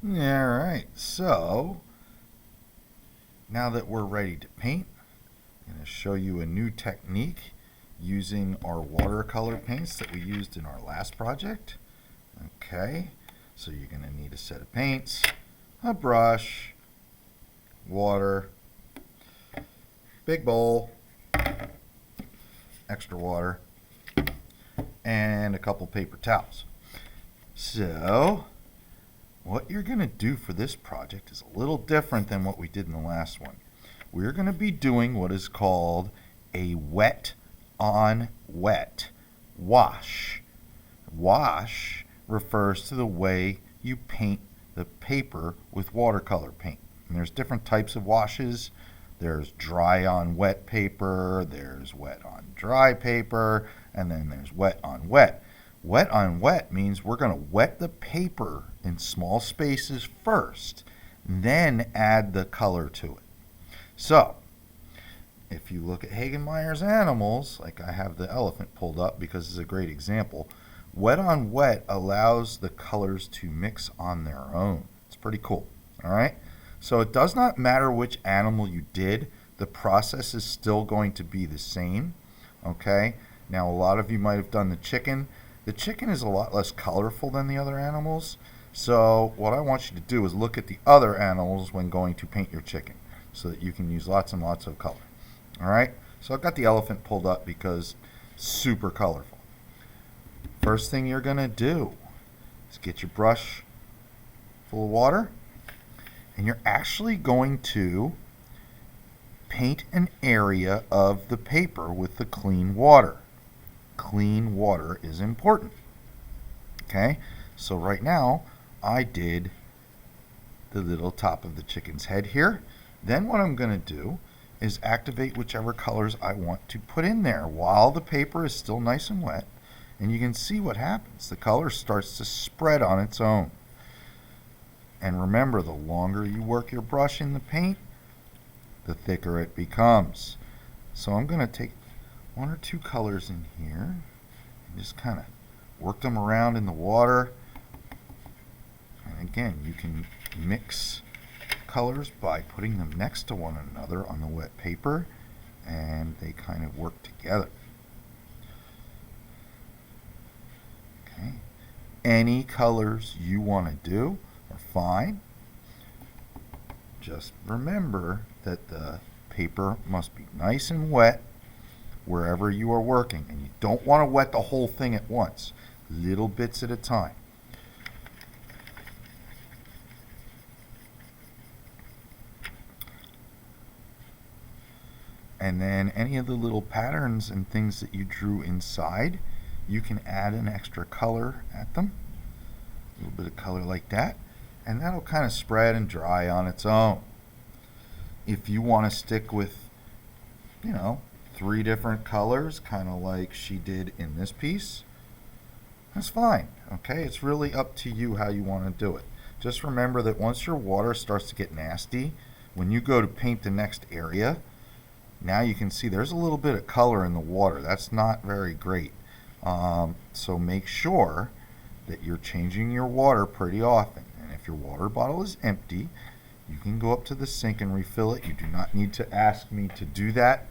All right, so now that we're ready to paint, I'm going to show you a new technique using our watercolor paints that we used in our last project. Okay, so you're going to need a set of paints, a brush, water, big bowl, extra water, and a couple paper towels. So what you're going to do for this project is a little different than what we did in the last one. We're going to be doing what is called a wet on wet wash. Wash refers to the way you paint the paper with watercolor paint. And there's different types of washes. There's dry on wet paper, there's wet on dry paper, and then there's wet on wet. Wet on wet means we're going to wet the paper in small spaces first, then add the color to it. So, if you look at Hagemeier's animals, like I have the elephant pulled up because it's a great example, wet on wet allows the colors to mix on their own. It's pretty cool, all right? So it does not matter which animal you did, the process is still going to be the same, okay? Now, a lot of you might have done the chicken. The chicken is a lot less colorful than the other animals, so what I want you to do is look at the other animals when going to paint your chicken so that you can use lots and lots of color. All right, so I've got the elephant pulled up because it's super colorful. First thing you're going to do is get your brush full of water, and you're actually going to paint an area of the paper with the clean water. Clean water is important. Okay, so right now I did the little top of the chicken's head here. Then what I'm going to do is activate whichever colors I want to put in there while the paper is still nice and wet, and you can see what happens. The color starts to spread on its own. And remember, the longer you work your brush in the paint, the thicker it becomes. So I'm going to take one or two colors in here and just kind of work them around in the water. And again, you can mix colors by putting them next to one another on the wet paper, and they kind of work together. Okay. Any colors you want to do are fine. Just remember that the paper must be nice and wet wherever you are working, and you don't want to wet the whole thing at once, little bits at a time. And then any of the little patterns and things that you drew inside, you can add an extra color at them, a little bit of color like that, and that'll kind of spread and dry on its own. If you want to stick with, 3 different colors, kind of like she did in this piece, that's fine, okay? It's really up to you how you want to do it. Just remember that once your water starts to get nasty, when you go to paint the next area, now you can see there's a little bit of color in the water. That's not very great. So make sure that you're changing your water pretty often. And if your water bottle is empty, you can go up to the sink and refill it. You do not need to ask me to do that.